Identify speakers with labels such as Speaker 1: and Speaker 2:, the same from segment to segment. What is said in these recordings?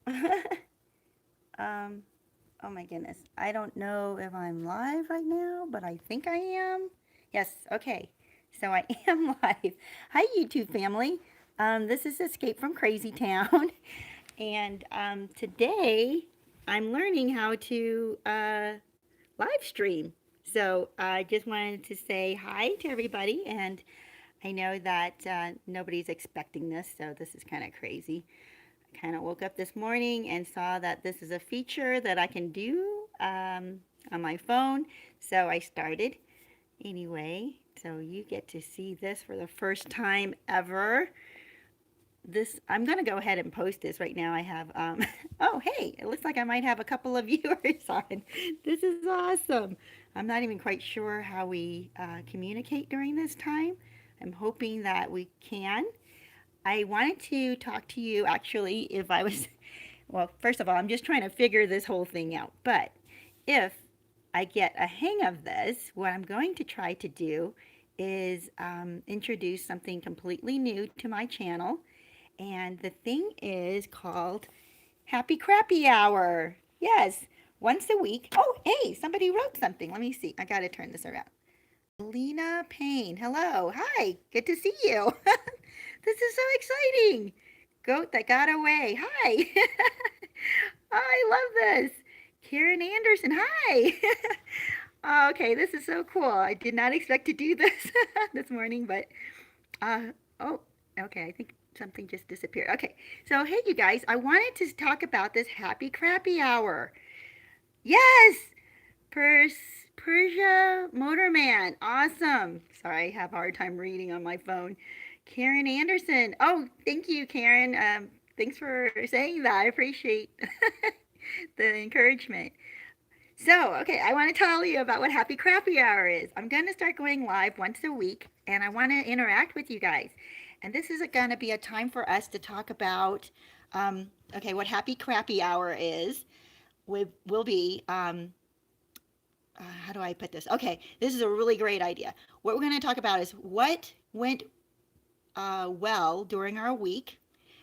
Speaker 1: um, oh my goodness. I don't know if I'm live right now, but I think I am. Yes, okay. So I am live. Hi, YouTube family. This is Escape from Crazytown. And today I'm learning how to live stream. So I just wanted to say hi to everybody. And I know that nobody's expecting this, so this is kind of crazy. Kind of woke up this morning and saw that this is a feature that I can do on my phone. So I started anyway. So you get to see this for the first time ever. This I'm gonna go ahead and post this right now. I have oh hey, it looks like I might have a couple of viewers on. This is awesome. I'm not even quite sure how we communicate during this time. I'm hoping that we can. I wanted to talk to you actually if I was, well, first of all, I'm just trying to figure this whole thing out. But if I get a hang of this, what I'm going to try to do is introduce something completely new to my channel. And the thing is called Happy Crappy Hour. Yes, once a week. Oh, hey, somebody wrote something. Let me see. I got to turn this around. Lena Payne. Hello. Hi. Good to see you. This is so exciting. Goat that got away. Hi. I love this. Karen Anderson. Hi. Oh, okay, this is so cool. I did not expect to do this this morning, but oh, okay. I think something just disappeared. Okay, so hey, you guys, I wanted to talk about this Happy Crappy Hour. Yes, Pers- Persia Motorman. Awesome. Sorry, I have a hard time reading on my phone. Karen Anderson. Oh, thank you, Karen. Thanks for saying that. I appreciate the encouragement. So, okay, I want to tell you about what Happy Crappy Hour is. I'm going to start going live once a week, and I want to interact with you guys. And this is going to be a time for us to talk about, okay, what Happy Crappy Hour is. Will be how do I put this? Okay, this is a really great idea. What we're going to talk about is what went well during our week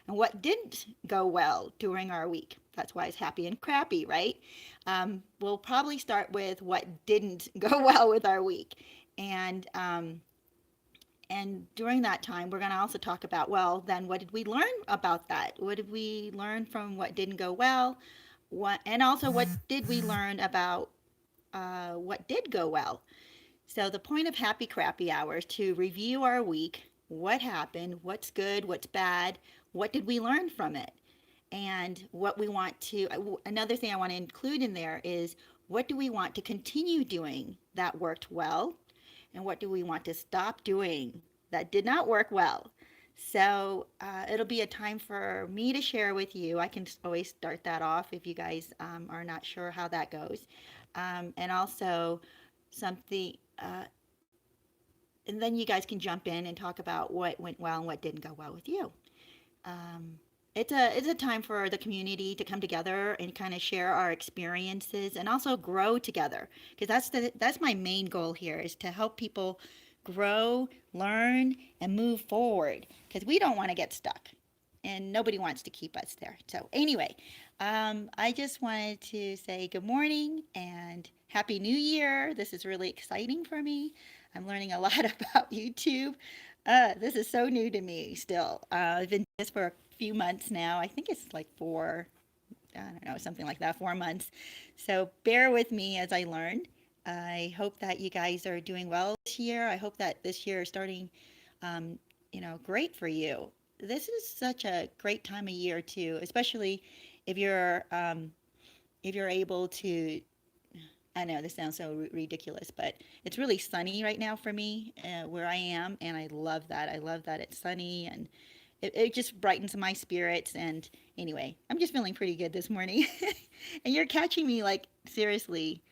Speaker 1: and what didn't go well during our week. That's why it's happy and crappy, right? We'll probably start with what didn't go well with our week. And and during that time, we're going to also talk about, well, then what did we learn about that? What did we learn from what didn't go well? And also, what did we learn about what did go well? So the point of Happy Crappy Hour is to review our week, what happened, what's good, what's bad, what did we learn from it, and what we want to. Another thing I want to include in there is what do we want to continue doing that worked well, and what do we want to stop doing that did not work well. So it'll be a time for me to share with you. I can always start that off if you guys are not sure how that goes, and also something and then you guys can jump in and talk about what went well and what didn't go well with you. Um, it's a time for the community to come together and kind of share our experiences and also grow together because that's my main goal here is to help people grow, learn, and move forward because we don't want to get stuck and nobody wants to keep us there. So anyway, I just wanted to say good morning and happy new year. This is really exciting for me. I'm learning a lot about YouTube. This is so new to me still. I've been doing this for a few months now. I think it's like I don't know, something like that, 4 months. So bear with me as I learn. I hope that you guys are doing well this year. I hope that this year is starting, um, great for you. This is such a great time of year too, especially if you're able to. I know this sounds so ridiculous, but it's really sunny right now for me where I am, and I love that. I love that it's sunny, and it just brightens my spirits. And anyway, I'm just feeling pretty good this morning. And you're catching me like seriously.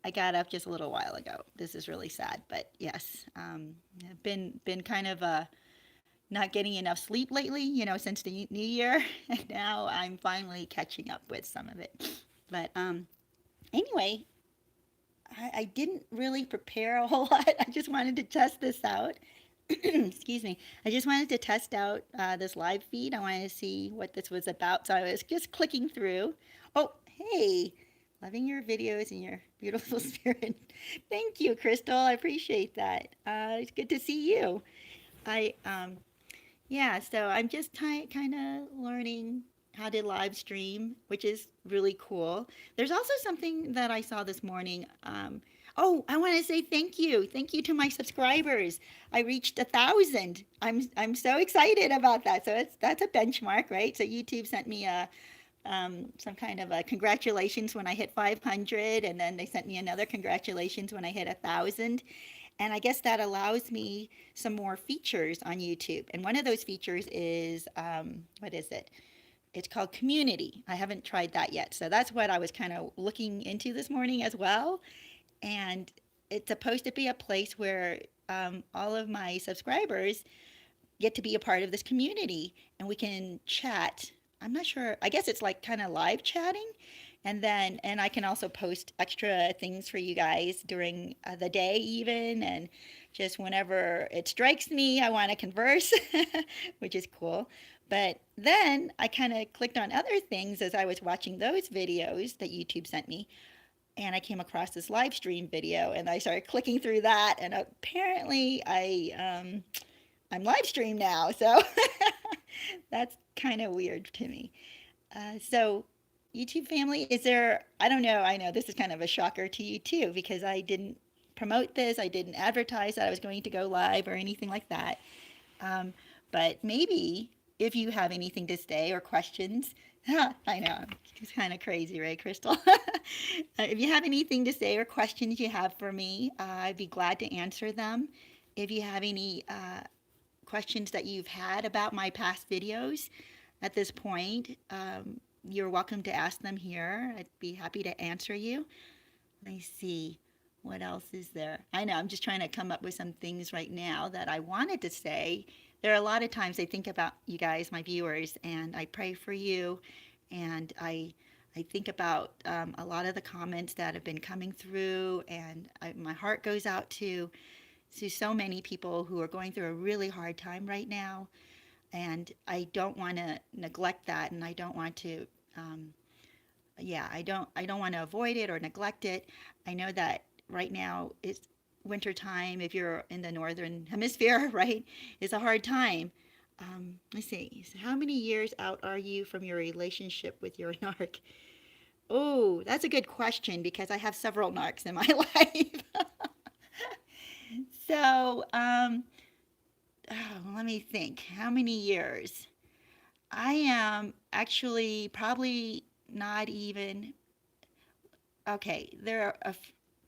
Speaker 1: I got up just a little while ago. This is really sad, but yes, I've been kind of not getting enough sleep lately. Since the new year, and now I'm finally catching up with some of it. But anyway, I didn't really prepare a whole lot. I just wanted to test this out. Excuse me. I just wanted to test out this live feed. I wanted to see what this was about. So I was just clicking through. Oh, hey, loving your videos and your beautiful spirit. Thank you, Crystal. I appreciate that. It's good to see you. I Yeah, so I'm just kind of learning how to live stream, which is really cool. There's also something that I saw this morning. Oh, I want to say thank you. Thank you to my subscribers. I reached 1,000. I'm so excited about that. So that's a benchmark, right? So YouTube sent me some kind of a congratulations when I hit 500, and then they sent me another congratulations when I hit 1,000. And I guess that allows me some more features on YouTube. And one of those features is, what is it? It's called Community. I haven't tried that yet. So that's what I was kind of looking into this morning as well. And it's supposed to be a place where all of my subscribers get to be a part of this community and we can chat. I'm not sure. I guess it's like kind of live chatting. And I can also post extra things for you guys during the day, even. And just whenever it strikes me, I want to converse, which is cool. But then I kind of clicked on other things as I was watching those videos that YouTube sent me. And I came across this live stream video and I started clicking through that. And apparently I'm live stream now. So that's kind of weird to me. So, YouTube family, is there, I don't know, I know this is kind of a shocker to you too, because I didn't promote this, I didn't advertise that I was going to go live or anything like that. Um, but maybe if you have anything to say or questions, I know, it's kind of crazy, right, Crystal? If you have anything to say or questions you have for me, I'd be glad to answer them. If you have any questions that you've had about my past videos at this point, you're welcome to ask them here. I'd be happy to answer you. Let me see. What else is there? I know I'm just trying to come up with some things right now that I wanted to say. There are a lot of times I think about you guys, my viewers, and I pray for you, and I think about a lot of the comments that have been coming through, and my heart goes out to so many people who are going through a really hard time right now, and I don't want to neglect that, and I don't want to, yeah, I don't want to avoid it or neglect it. I know that right now it's winter time. If you're in the northern hemisphere, right, it's a hard time. Let's see. So how many years out are you from your relationship with your narc? Oh, that's a good question because I have several narcs in my life. So, let me think. How many years? I am actually probably not even. Okay, there are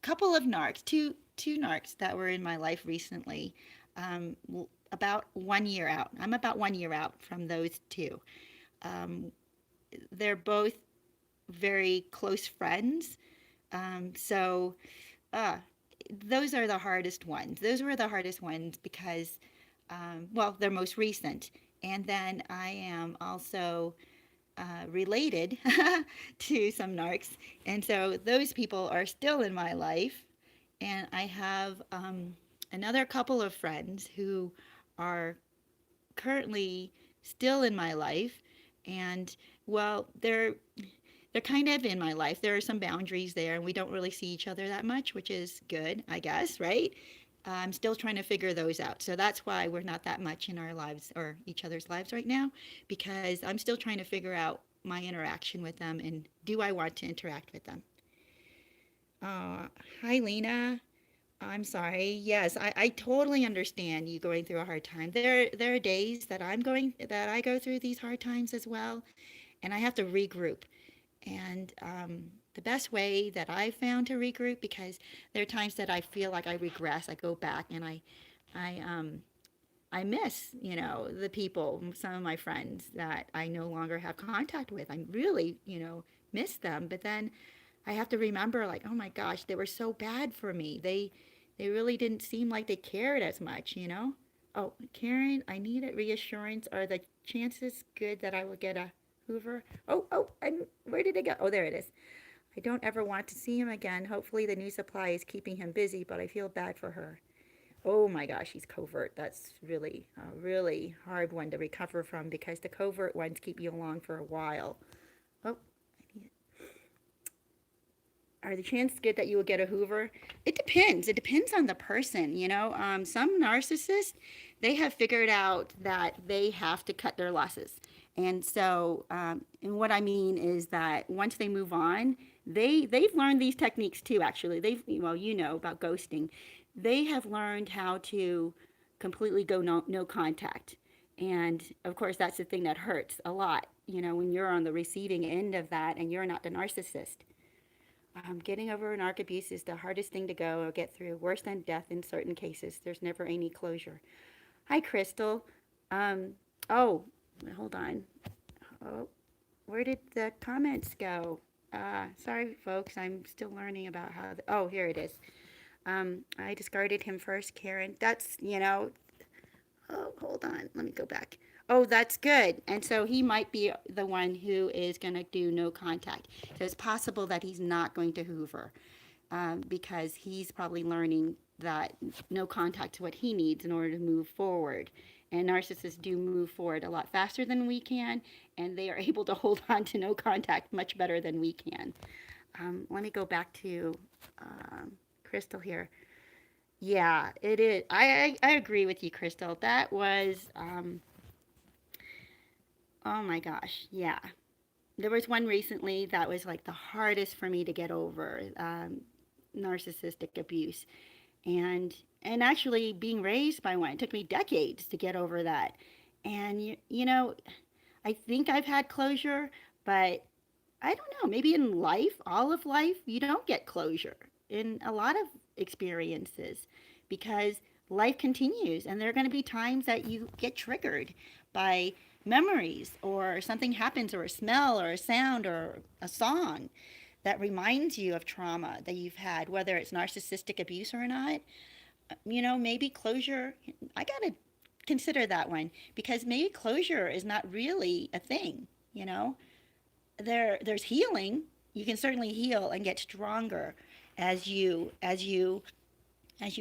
Speaker 1: couple of narcs, two narcs that were in my life recently. About 1 year out. I'm about 1 year out from those two. Um, they're both very close friends. So uh, those are the hardest ones. Those were the hardest ones because, well, they're most recent. And then I am also related to some narcs. And so those people are still in my life. And I have another couple of friends who are currently still in my life. And well, they're kind of in my life. There are some boundaries there, and we don't really see each other that much, which is good, I guess, right? I'm still trying to figure those out. So that's why we're not that much in our lives or each other's lives right now, because I'm still trying to figure out my interaction with them and do I want to interact with them. Hi, Lena. I'm sorry. Yes, I totally understand you going through a hard time. There are days that I go through these hard times as well, and I have to regroup. And the best way that I found to regroup, because there are times that I feel like I regress, I go back and I, I miss, the people, some of my friends that I no longer have contact with. I really, miss them. But then I have to remember, like, oh my gosh, they were so bad for me. They really didn't seem like they cared as much. Oh, Karen, I need a reassurance. Are the chances good that I will get a Hoover? Oh, and where did it go? Oh, there it is. I don't ever want to see him again. Hopefully, the new supply is keeping him busy, but I feel bad for her. Oh my gosh, he's covert. That's really a really hard one to recover from because the covert ones keep you along for a while. Oh, are the chances good that you will get a Hoover? It depends. It depends on the person. Some narcissists, they have figured out that they have to cut their losses. And so, and what I mean is that once they move on, they've learned these techniques too. Actually, about ghosting. They have learned how to completely go no contact. And of course, that's the thing that hurts a lot. When you're on the receiving end of that and you're not the narcissist. Getting over an arc abuse is the hardest thing to go or get through, worse than death in certain cases. There's never any closure. Hi, Crystal. Um, oh, hold on. Oh, where did the comments go? Sorry, folks. I'm still learning about how. Oh, here it is. I discarded him first, Karen. Oh, hold on. Let me go back. Oh, that's good. And so he might be the one who is going to do no contact. So it's possible that he's not going to Hoover because he's probably learning that no contact is what he needs in order to move forward. And narcissists do move forward a lot faster than we can, and they are able to hold on to no contact much better than we can. Let me go back to Crystal here. Yeah, it is. I agree with you, Crystal. That was, oh my gosh, yeah. There was one recently that was like the hardest for me to get over, narcissistic abuse. And and actually being raised by one, it took me decades to get over that. And I think I've had closure, but I don't know, maybe in life, all of life, you don't get closure in a lot of experiences because life continues and there are going to be times that you get triggered by memories or something happens or a smell or a sound or a song that reminds you of trauma that you've had, whether it's narcissistic abuse or not. Maybe closure, I got to consider that one because maybe closure is not really a thing, you know? There's healing. You can certainly heal and get stronger as you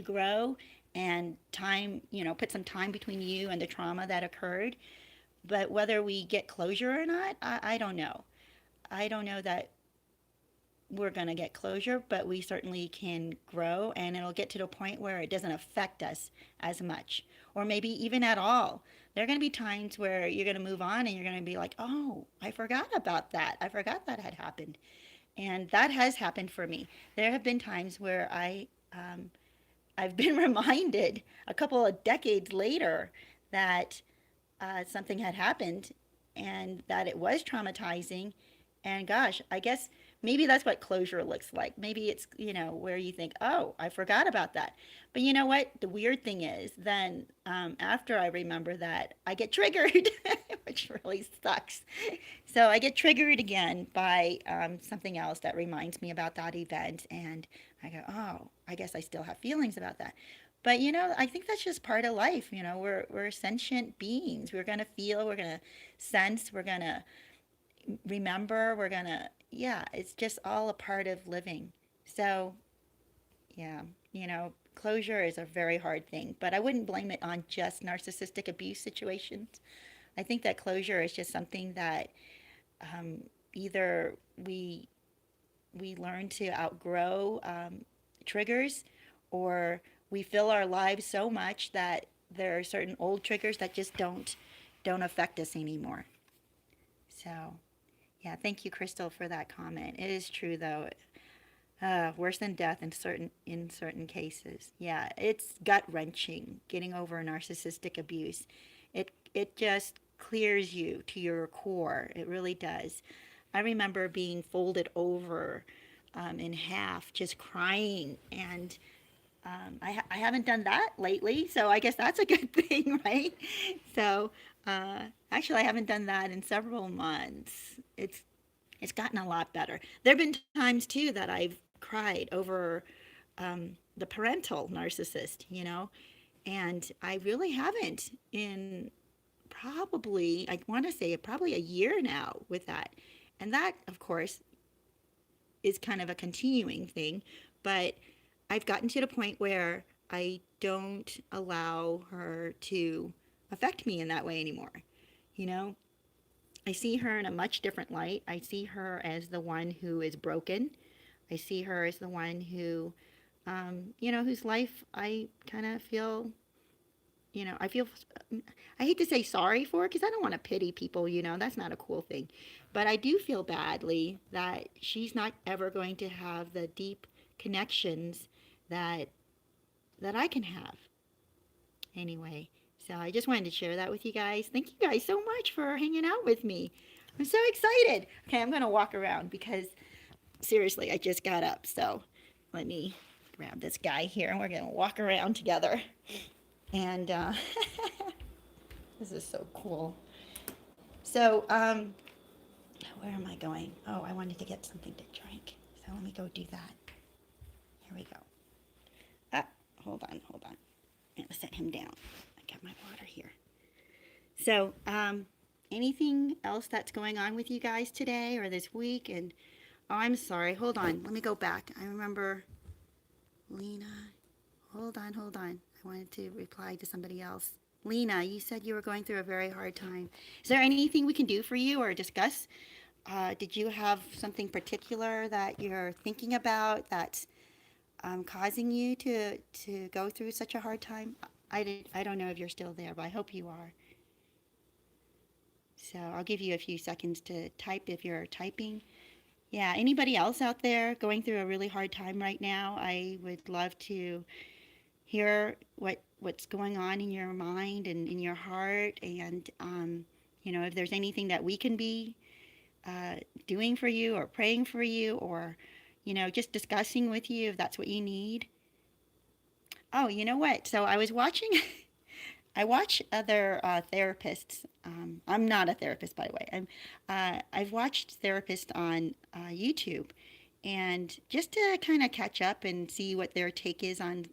Speaker 1: grow and time, put some time between you and the trauma that occurred. But whether we get closure or not, I don't know. I don't know that we're going to get closure, but we certainly can grow and it'll get to the point where it doesn't affect us as much or maybe even at all. There are going to be times where you're going to move on and you're going to be like, oh, I forgot about that. I forgot that had happened. And that has happened for me. There have been times where I've been reminded a couple of decades later that something had happened and that it was traumatizing. And gosh, I guess maybe that's what closure looks like. Maybe it's, where you think, oh, I forgot about that. But you know what? The weird thing is, then after I remember that, I get triggered, which really sucks. So I get triggered again by something else that reminds me about that event. And I go, oh, I guess I still have feelings about that. But I think that's just part of life. We're sentient beings. We're gonna feel. We're gonna sense. We're gonna remember. We're gonna, yeah. It's just all a part of living. So yeah, closure is a very hard thing. But I wouldn't blame it on just narcissistic abuse situations. I think that closure is just something that either we learn to outgrow triggers or we fill our lives so much that there are certain old triggers that just don't affect us anymore. So, yeah, thank you, Crystal, for that comment. It is true, though. Worse than death in certain cases. Yeah, it's gut wrenching getting over narcissistic abuse. It just clears you to your core. It really does. I remember being folded over in half, just crying, and I haven't done that lately, so I guess that's a good thing, right? So actually, I haven't done that in several months. It's gotten a lot better. There have been times too that I've cried over the parental narcissist, and I really haven't in probably, I want to say probably a year now with that. And that, of course, is kind of a continuing thing, but I've gotten to the point where I don't allow her to affect me in that way anymore. You know, I see her in a much different light. I see her as the one who is broken. I see her as the one who, whose life I kind of feel, I feel, I hate to say sorry for because I don't want to pity people, that's not a cool thing. But I do feel badly that she's not ever going to have the deep connections that I can have. Anyway, so I just wanted to share that with you guys. Thank you guys so much for hanging out with me. I'm so excited. Okay, I'm going to walk around because seriously, I just got up. So let me grab this guy here and we're going to walk around together. And this is so cool. So, where am I going? Oh, I wanted to get something to drink. So let me go do that. Here we go. Ah, hold on. I'm going to set him down. I got my water here. So, anything else that's going on with you guys today or this week? And, oh, I'm sorry. Hold on. Let me go back. I remember Lena. Hold on. I wanted to reply to somebody else. Lena, you said you were going through a very hard time. Is there anything we can do for you or discuss? Did you have something particular that you're thinking about that's causing you to go through such a hard time? I don't know if you're still there, but I hope you are. So I'll give you a few seconds to type if you're typing. Yeah, anybody else out there going through a really hard time right now? I would love to hear what's going on in your mind and in your heart, and if there's anything that we can be doing for you or praying for you or just discussing with you if that's what you need. Oh, you know what? So I was watching. I watch other therapists. I'm not a therapist, by the way. I've watched therapists on YouTube, and just to kind of catch up and see what their take is on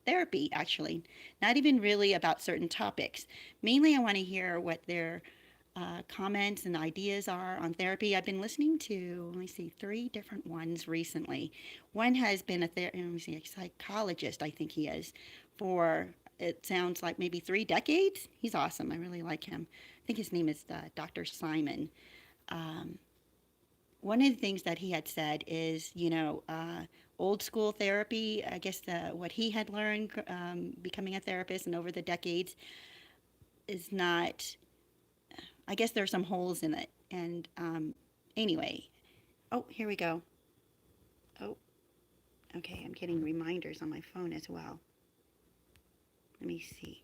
Speaker 1: therapy. Actually, not even really about certain topics. Mainly, I want to hear what their comments and ideas are on therapy. I've been listening to, let me see, 3 different ones recently. One has been a psychologist, I think he is, for it sounds like maybe 3 decades. He's awesome. I really like him. I think his name is Dr. Simon. Um, One of the things that he had said is, old school therapy, I guess what he had learned becoming a therapist and over the decades is not, I guess there's some holes in it. And anyway, oh, here we go. Oh, okay, I'm getting reminders on my phone as well. Let me see.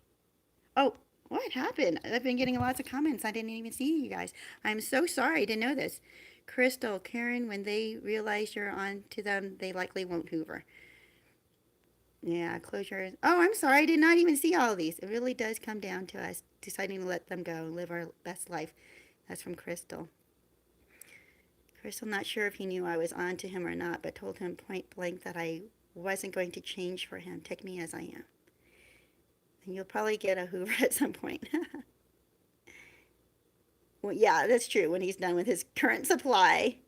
Speaker 1: Oh, what happened? I've been getting lots of comments. I didn't even see you guys. I'm so sorry. I didn't know this. Crystal, Karen, when they realize you're on to them, they likely won't hoover. Yeah, closure. Oh, I'm sorry. I did not even see all of these. It really does come down to us deciding to let them go and live our best life. That's from Crystal. Crystal, not sure if he knew I was on to him or not, but told him point blank that I wasn't going to change for him. Take me as I am. And you'll probably get a hoover at some point. Well, yeah, that's true. When he's done with his current supply.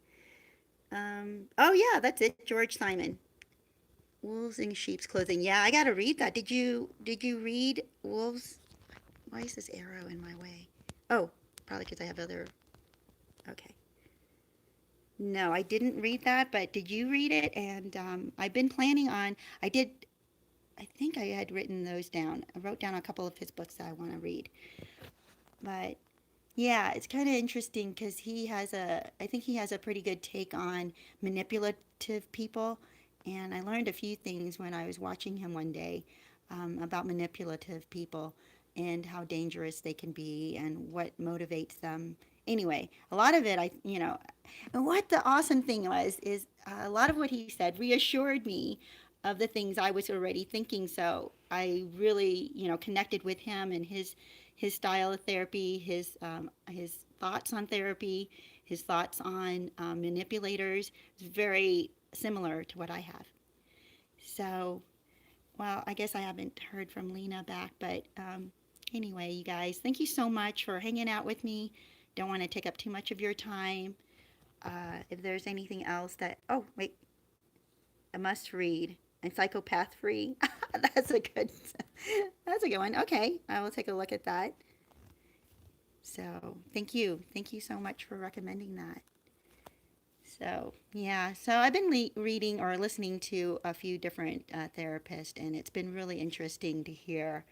Speaker 1: Oh yeah, that's it. George Simon. Wolves in sheep's clothing. Yeah, I gotta read that. Did you read Wolves? Why is this arrow in my way? Oh, probably because I have other. Okay. No, I didn't read that, but did you read it? And I've been planning on. I did. I think I had written those down. I wrote down a couple of his books that I want to read. But yeah, it's kind of interesting because I think he has a pretty good take on manipulative people. And I learned a few things when I was watching him one day about manipulative people and how dangerous they can be and what motivates them. Anyway, a lot of it, and what the awesome thing was is a lot of what he said reassured me of the things I was already thinking. So I really, connected with him and his style of therapy, his thoughts on therapy, his thoughts on manipulators is very similar to what I have. So, well, I guess I haven't heard from Lena back, but anyway, you guys, thank you so much for hanging out with me. Don't want to take up too much of your time. If there's anything else oh, wait, a must read and psychopath free. That's a good that's a good one. Okay, I will take a look at that. So thank you. Thank you so much for recommending that. So, yeah, so I've been reading or listening to a few different therapists, and it's been really interesting to hear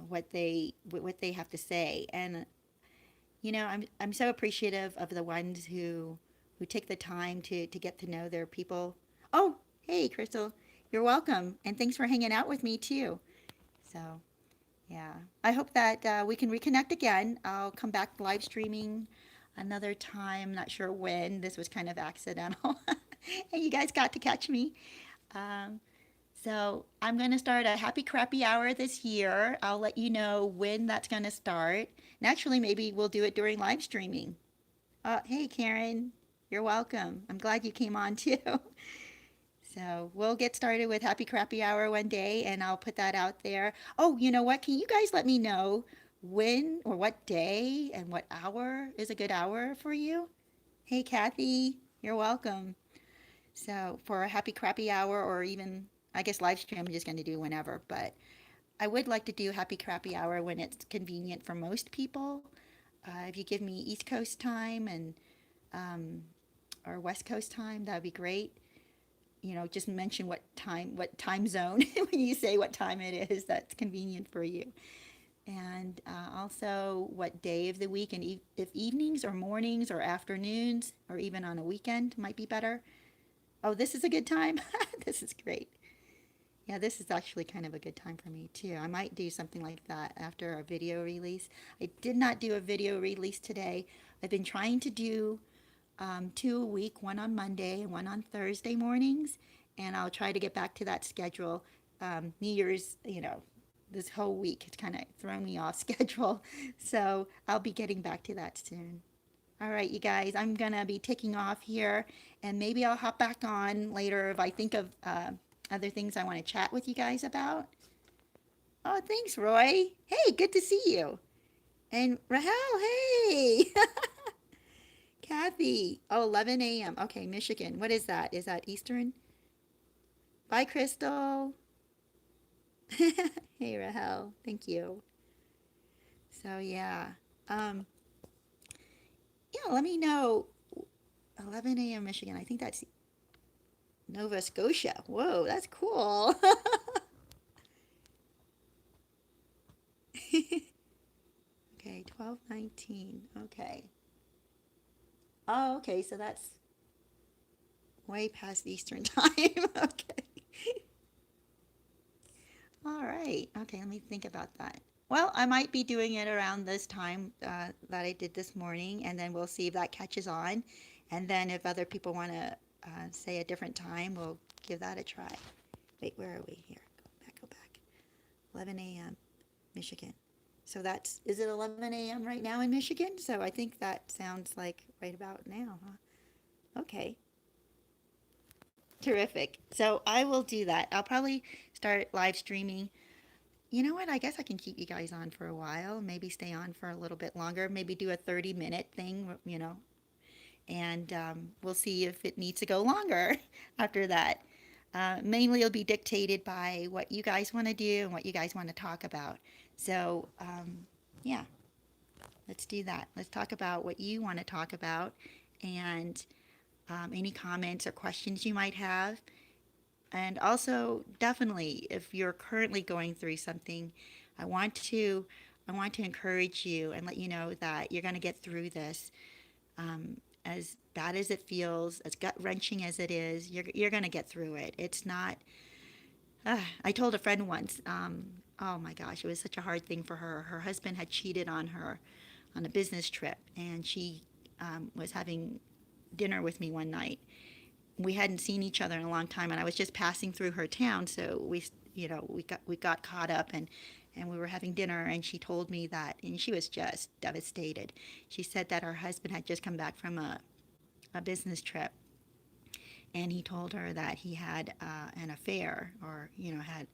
Speaker 1: what they have to say. And I'm so appreciative of the ones who take the time to get to know their people. Oh, hey, Crystal, you're welcome, and thanks for hanging out with me too. So, yeah, I hope that we can reconnect again. I'll come back live streaming another time. Not sure when. This was kind of accidental, and you guys got to catch me. Um, so I'm going to start a happy crappy hour this year. I'll let you know when that's going to start. And actually, maybe we'll do it during live streaming. Hey, Karen, you're welcome. I'm glad you came on too. So we'll get started with Happy Crappy Hour one day, and I'll put that out there. Oh, you know what? Can you guys let me know when or what day and what hour is a good hour for you? Hey, Kathy, you're welcome. So for a Happy Crappy Hour, or even, I guess, live stream, I'm just going to do whenever, but I would like to do Happy Crappy Hour when it's convenient for most people. If you give me East Coast time and um, or West Coast time, that would be great. Just mention what time zone when you say what time it is that's convenient for you. And also what day of the week, and if evenings or mornings or afternoons or even on a weekend might be better. Oh, this is a good time. This is great. Yeah, this is actually kind of a good time for me too. I might do something like that after a video release. I did not do a video release today. I've been trying to do two a week, one on Monday and one on Thursday mornings, and I'll try to get back to that schedule. New Year's, this whole week it's kind of thrown me off schedule, so I'll be getting back to that soon. All right, you guys, I'm gonna be taking off here, and maybe I'll hop back on later if I think of other things I want to chat with you guys about. Oh, thanks, Roy. Hey, good to see you. And Rahel, hey. Kathy. Oh, 11 a.m. Okay, Michigan. What is that? Is that Eastern? Bye, Crystal. Hey, Rahel. Thank you. So, yeah. Um, yeah, let me know. 11 a.m. Michigan. I think that's Nova Scotia. Whoa, that's cool. Okay, 12:19. Okay. Oh, okay, so that's way past Eastern time. Okay. All right. Okay, let me think about that. Well, I might be doing it around this time that I did this morning, and then we'll see if that catches on. And then if other people want to say a different time, we'll give that a try. Wait, where are we here? Go back. 11 a.m. Michigan. So is it 11 a.m. right now in Michigan? So I think that sounds like right about now, huh? Okay. Terrific. So I will do that. I'll probably start live streaming. You know what? I guess I can keep you guys on for a while, maybe stay on for a little bit longer, maybe do a 30-minute thing, and we'll see if it needs to go longer after that. Mainly, it'll be dictated by what you guys want to do and what you guys want to talk about. So, yeah, let's do that. Let's talk about what you want to talk about and any comments or questions you might have. And also, definitely, if you're currently going through something, I want to I want to encourage you and let you know that you're going to get through this. As bad as it feels, as gut wrenching as it is, you're going to get through it. It's not. I told a friend once. Oh my gosh, it was such a hard thing for her. Her husband had cheated on her on a business trip, and she was having dinner with me one night. We hadn't seen each other in a long time, and I was just passing through her town, so we got caught up, and we were having dinner, and she told me that, and she was just devastated. She said that her husband had just come back from a business trip, and he told her that he had an affair, or had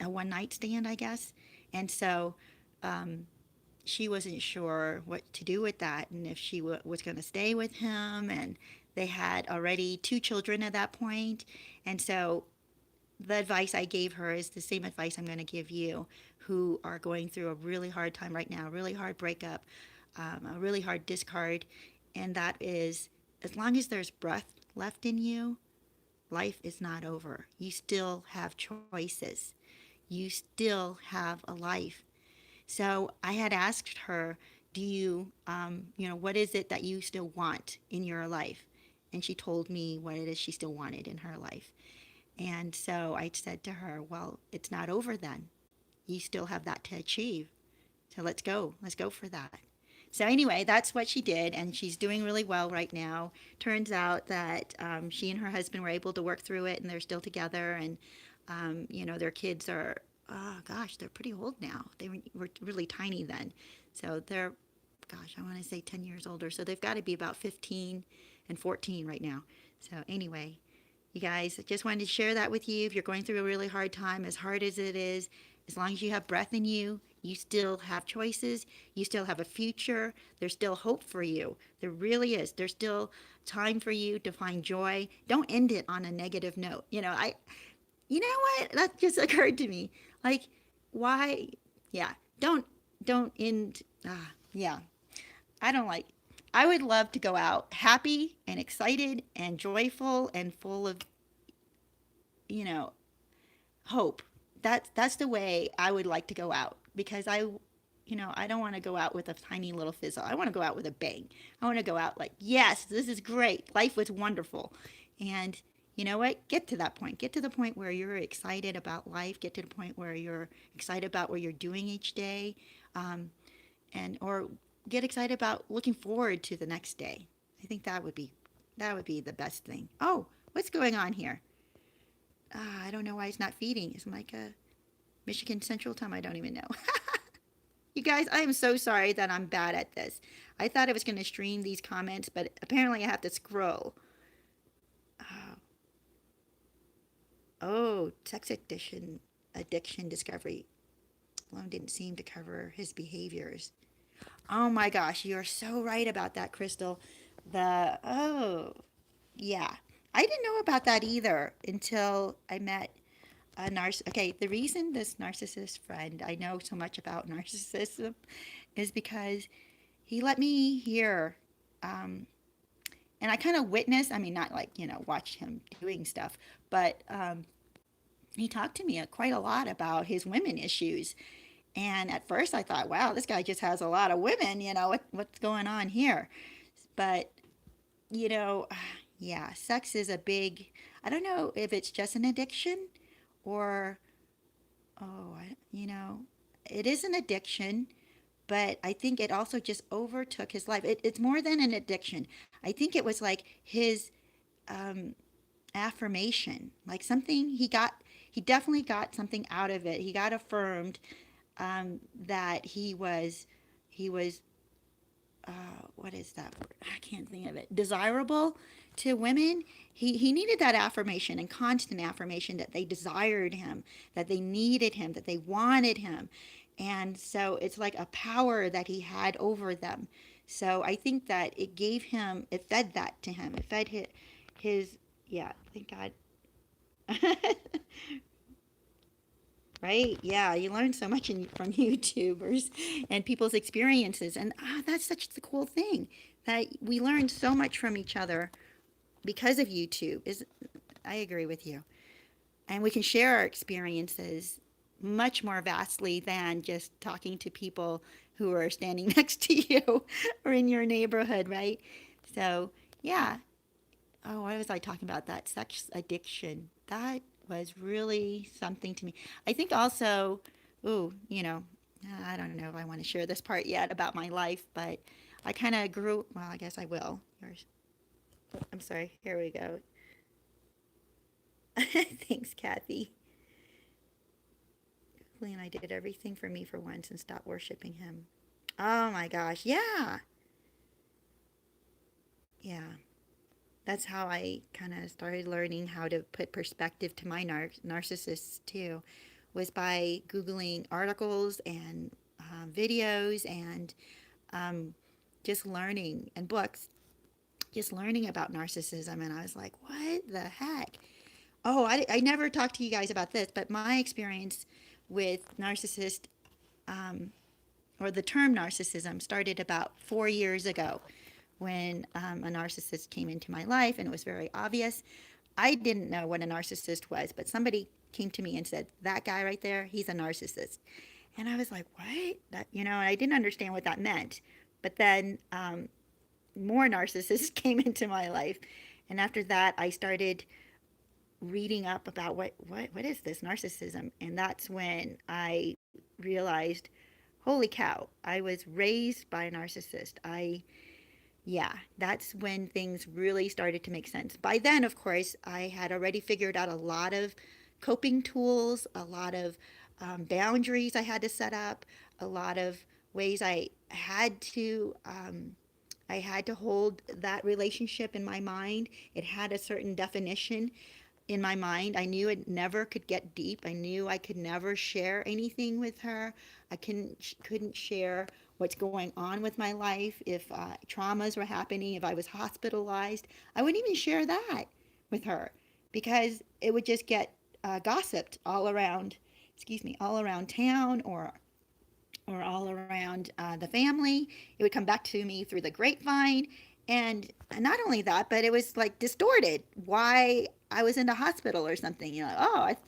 Speaker 1: a one night stand, I guess. And so she wasn't sure what to do with that, and if she was going to stay with him. And they had already two children at that point, and so the advice I gave her is the same advice I'm going to give you, who are going through a really hard time right now, a really hard breakup, a really hard discard. And that is, as long as there's breath left in you, life is not over. You still have choices. You still have a life. So I had asked her, do you, what is it that you still want in your life? And she told me what it is she still wanted in her life. And so I said to her, well, it's not over then. You still have that to achieve. So let's go. Let's go for that. So anyway, that's what she did, and she's doing really well right now. Turns out that she and her husband were able to work through it, and they're still together. And their kids are, oh gosh, they're pretty old now. They were really tiny then, so they're, gosh, I want to say 10 years older. So they've got to be about 15 and 14 right now. So anyway, you guys, I just wanted to share that with you. If you're going through a really hard time, as hard as it is, as long as you have breath in you, you still have choices. You still have a future. There's still hope for you. There really is. There's still time for you to find joy. Don't end it on a negative note. You know what? That just occurred to me. Like, why? Yeah. Don't end. Yeah. I don't like. I would love to go out happy and excited and joyful and full of, you know, hope. That's the way I would like to go out, because I don't want to go out with a tiny little fizzle. I want to go out with a bang. I want to go out like, yes, this is great. Life was wonderful. And you know what? Get to that point. Get to the point where you're excited about life. Get to the point where you're excited about what you're doing each day, and or get excited about looking forward to the next day. I think that would be the best thing. Oh, what's going on here? I don't know why it's not feeding. It's like a Michigan Central Time. I don't even know. You guys, I am so sorry that I'm bad at this. I thought I was going to stream these comments, but apparently I have to scroll. Uh, oh, sex addiction discovery. Sloan didn't seem to cover his behaviors. Oh my gosh, you're so right about that, Crystal. Yeah. I didn't know about that either until I met a okay, the reason this narcissist friend, I know so much about narcissism, is because he let me hear, um, and I kind of witnessed, I mean, not like, watched him doing stuff, but he talked to me quite a lot about his women issues. And at first I thought, wow, this guy just has a lot of women, what's going on here? But, you know, yeah, sex is a big, I don't know if it's just an addiction or, oh, it is an addiction, but I think it also just overtook his life. It's more than an addiction. I think it was like his um, affirmation, like something he definitely got something out of it. He got affirmed that he was what is that word? I can't think of it. Desirable to women. He needed that affirmation and constant affirmation that they desired him, that they needed him, that they wanted him. And so it's like a power that he had over them. So I think that it fed that to him. It fed his yeah, thank God. Right? Yeah, you learn so much from YouTubers and people's experiences, and that's such the cool thing that we learn so much from each other because of YouTube. I agree with you, and we can share our experiences much more vastly than just talking to people who are standing next to you or in your neighborhood, right? So yeah, oh, what was I talking about? That sex addiction. That was really something to me. I think also, ooh, I don't know if I want to share this part yet about my life, but I kind of well, I guess I will. I'm sorry. Here we go. Thanks, Kathy. And I did everything for me for once and stopped worshiping him. Oh my gosh. Yeah. Yeah. That's how I kind of started learning how to put perspective to my narcissists too, was by Googling articles and videos and um, just learning and books, just learning about narcissism. And I was like, what the heck? Oh, I never talked to you guys about this, but my experience with narcissist, um, or the term narcissism, started about 4 years ago when a narcissist came into my life and it was very obvious. I didn't know what a narcissist was, but somebody came to me and said, "That guy right there, he's a narcissist." And I was like, "What?" And I didn't understand what that meant. But then more narcissists came into my life. And after that, I started reading up about what is this narcissism, and that's when I realized, holy cow, I was raised by a narcissist. Yeah, that's when things really started to make sense. By then, of course, I had already figured out a lot of coping tools, a lot of boundaries I had to set up, a lot of ways I had to hold that relationship in my mind. It had a certain definition in my mind. I knew it never could get deep. I knew I could never share anything with her. I couldn't share what's going on with my life. If traumas were happening, if I was hospitalized, I wouldn't even share that with her because it would just get gossiped all around. Excuse me, all around town or all around the family. It would come back to me through the grapevine. And not only that, but it was like distorted why I was in the hospital or something. It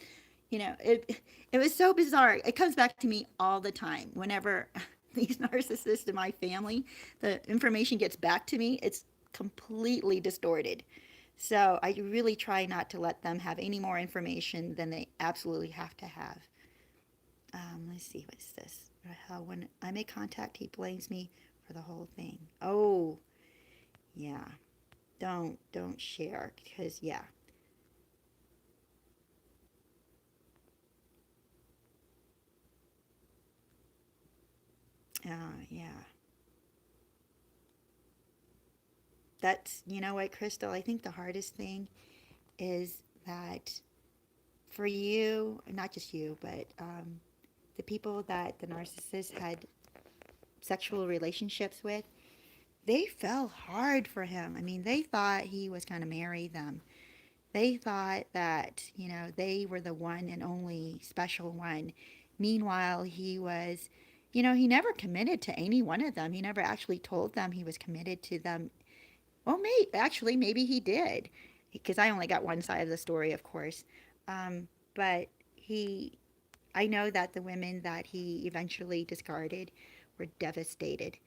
Speaker 1: was so bizarre. It comes back to me all the time. Whenever these narcissists in my family, the information gets back to me, it's completely distorted. So I really try not to let them have any more information than they absolutely have to have. Let's see, what's this? How when I make contact, he blames me for the whole thing. Oh, yeah. Don't share because yeah. Yeah. That's what, Crystal. I think the hardest thing is that for you, not just you, but the people that the narcissist had sexual relationships with, they fell hard for him. I mean, they thought he was going to marry them. They thought that, they were the one and only special one. Meanwhile, he never committed to any one of them. He never actually told them he was committed to them. Well, maybe he did, because I only got one side of the story, of course. But I know that the women that he eventually discarded were devastated.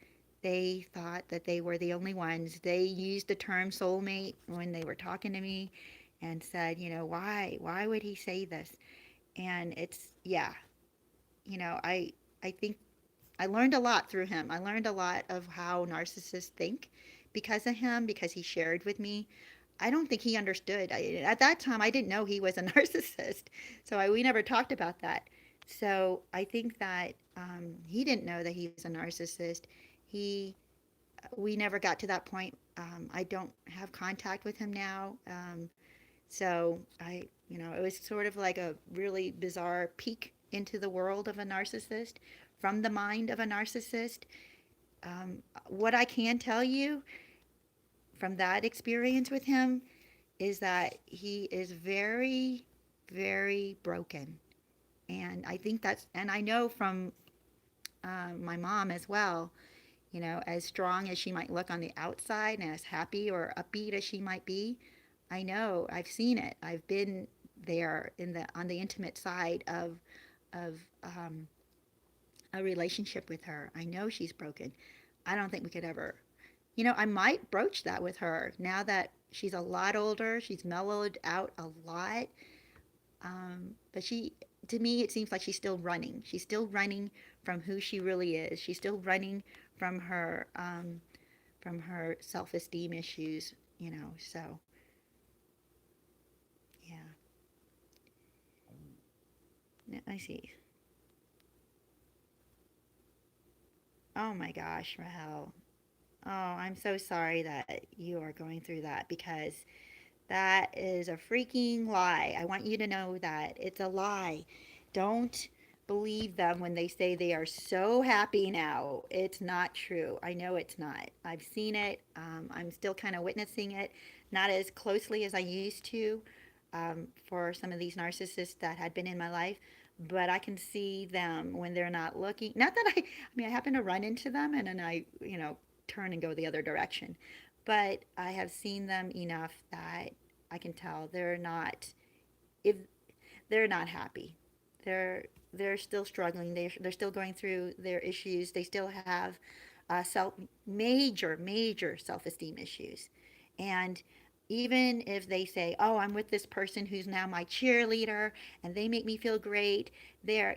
Speaker 1: They thought that they were the only ones. They used the term soulmate when they were talking to me and said, why would he say this? And it's, yeah, I think I learned a lot through him. I learned a lot of how narcissists think because of him, because he shared with me. I don't think he understood. At that time, I didn't know he was a narcissist. We never talked about that. So I think that he didn't know that he was a narcissist. He, we never got to that point. I don't have contact with him now. It was sort of like a really bizarre peek into the world of a narcissist from the mind of a narcissist. What I can tell you from that experience with him is that he is very, very broken. And I think and I know from my mom as well, as strong as she might look on the outside and as happy or upbeat as she might be, I know I've seen it. I've been there on the intimate side of a relationship with her. I know she's broken. I don't think we could ever. I might broach that with her now that she's a lot older. She's mellowed out a lot. But to me, it seems like she's still running. She's still running from who she really is. She's still running from her self-esteem issues. So yeah. I see. Oh my gosh, Rahel. Oh, I'm so sorry that you are going through that because that is a freaking lie. I want you to know that it's a lie. Don't believe them when they say they are so happy now. It's not true. I know it's not. I've seen it. I'm still kind of witnessing it, not as closely as I used to. for some of these narcissists that had been in my life, but I can see them when they're not looking. Not that I mean, I happen to run into them and then I, turn and go the other direction. But I have seen them enough that I can tell if they're not happy. They're still struggling. They're still going through their issues. They still have self major self-esteem issues. And even if they say, "Oh, I'm with this person who's now my cheerleader and they make me feel great," they're,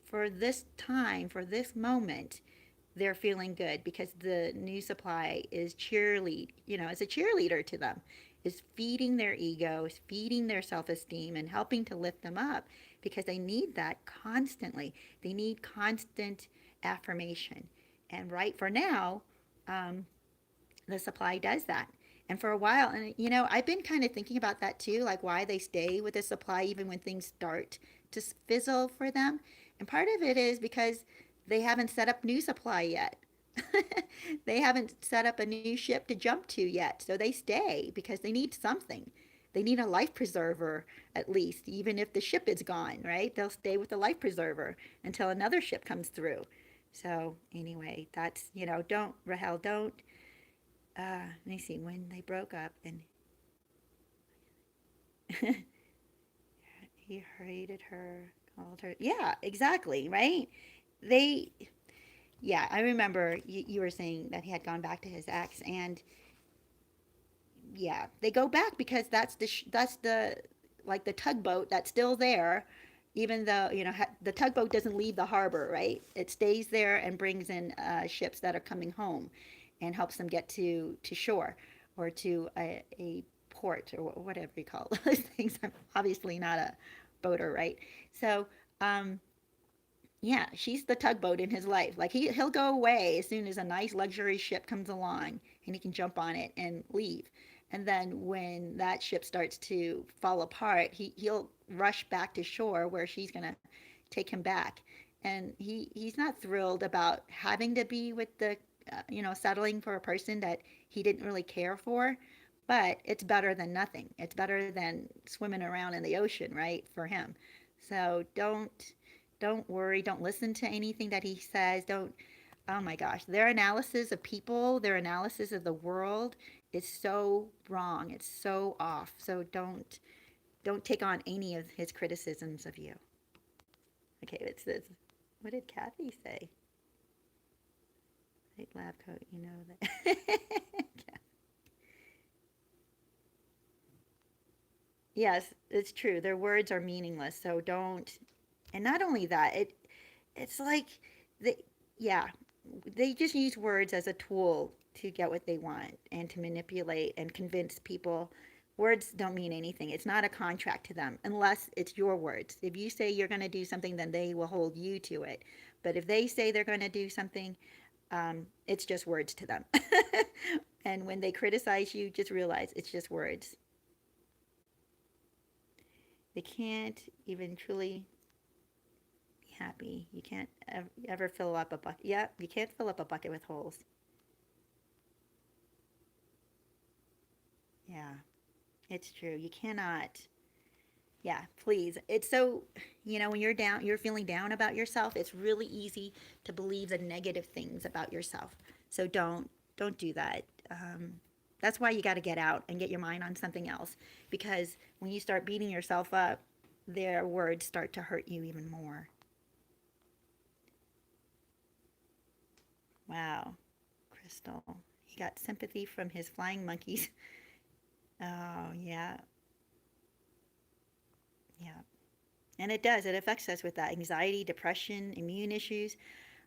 Speaker 1: for this time, for this moment, they're feeling good because the new supply is it's a cheerleader to them, is feeding their ego, is feeding their self-esteem and helping to lift them up because they need that constantly. They need constant affirmation. And right for now, um, the supply does that. And for a while, and I've been kind of thinking about that too, like why they stay with the supply even when things start to fizzle for them. And part of it is because they haven't set up new supply yet. They haven't set up a new ship to jump to yet. So they stay because they need something. They need a life preserver at least, even if the ship is gone, right? They'll stay with the life preserver until another ship comes through. So anyway, that's, don't, Rahel, don't let me see, when they broke up and he hated her, called her. Yeah, exactly, right? They, yeah, I remember you were saying that he had gone back to his ex, and yeah, they go back because that's the like the tugboat that's still there, even though the tugboat doesn't leave the harbor, right? It stays there and brings in ships that are coming home, and helps them get to shore or to a port or whatever you call those things. I'm obviously not a boater, right? So um, yeah, she's the tugboat in his life. Like he'll go away as soon as a nice luxury ship comes along and he can jump on it and leave. And then when that ship starts to fall apart, he'll rush back to shore where she's going to take him back. And he's not thrilled about having to be with the settling for a person that he didn't really care for, but it's better than nothing. It's better than swimming around in the ocean, right? For him. So don't worry. Don't listen to anything that he says. Don't, oh my gosh, their analysis of people, their analysis of the world is so wrong. It's so off. So don't take on any of his criticisms of you. Okay, it's this. What did Kathy say? Right, lab coat, you know that. Yes, it's true. Their words are meaningless. So don't. And not only that, it's like they, yeah, they just use words as a tool to get what they want and to manipulate and convince people. Words don't mean anything. It's not a contract to them unless it's your words. If you say you're going to do something, then they will hold you to it. But if they say they're going to do something, it's just words to them. And when they criticize you, just realize it's just words. They can't even truly be happy. You can't ever fill up a bucket. Yeah, you can't fill up a bucket with holes. Yeah, it's true. You cannot. Yeah, please. It's so, when you're down, you're feeling down about yourself, it's really easy to believe the negative things about yourself. So don't do that. That's why you got to get out and get your mind on something else. Because when you start beating yourself up, their words start to hurt you even more. Wow, Crystal. He got sympathy from his flying monkeys. Oh, yeah, yeah. And it does. It affects us with that anxiety, depression, immune issues.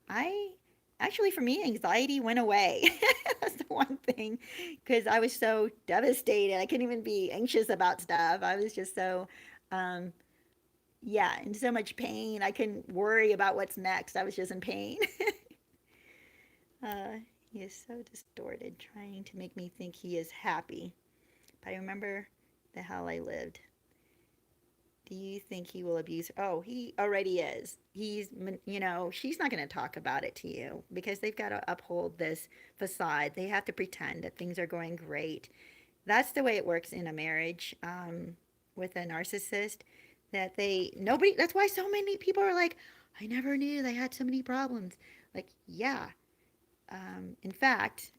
Speaker 1: I actually, for me, anxiety went away. That's the one thing because I was so devastated. I couldn't even be anxious about stuff. I was just so, um, yeah, in so much pain. I couldn't worry about what's next. I was just in pain. uh, he is so distorted, trying to make me think he is happy. But I remember the hell I lived. Do you think he will abuse her? Oh, he already is. She's not going to talk about it to you because they've got to uphold this facade. They have to pretend that things are going great. That's the way it works in a marriage. with a narcissist that they nobody that's why so many people are like, I never knew they had so many problems. Like, yeah. In fact,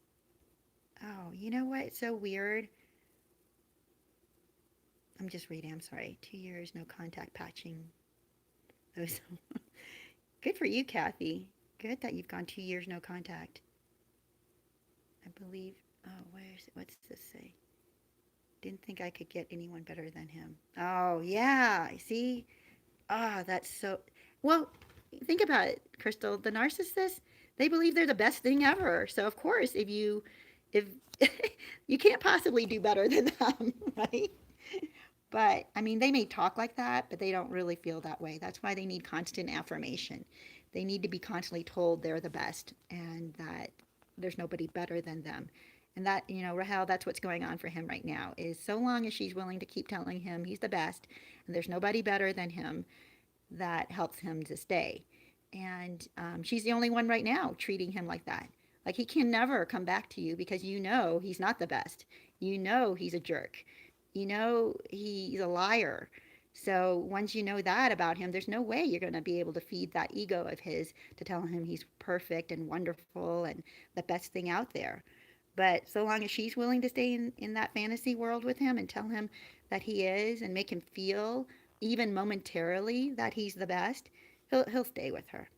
Speaker 1: oh, you know what? It's so weird. I'm just reading. I'm sorry. 2 years, no contact patching. Those good for you, Kathy. Good that you've gone 2 years no contact. I believe. Oh, where's it? What's this say? Didn't think I could get anyone better than him. Oh, yeah. See? Ah, that's so. Well, think about it, Crystal. The narcissists, they believe they're the best thing ever. So, of course, if you can't possibly do better than them, right? But I mean, they may talk like that, but they don't really feel that way. That's why they need constant affirmation. They need to be constantly told they're the best and that there's nobody better than them. And that, Rahel, that's what's going on for him right now is so long as she's willing to keep telling him he's the best and there's nobody better than him, that helps him to stay. And she's the only one right now treating him like that. Like he can never come back to you because he's not the best. He's a jerk. He's a liar. So once you know that about him, there's no way you're going to be able to feed that ego of his to tell him he's perfect and wonderful and the best thing out there. But so long as she's willing to stay in that fantasy world with him and tell him that he is and make him feel even momentarily that he's the best, he'll stay with her.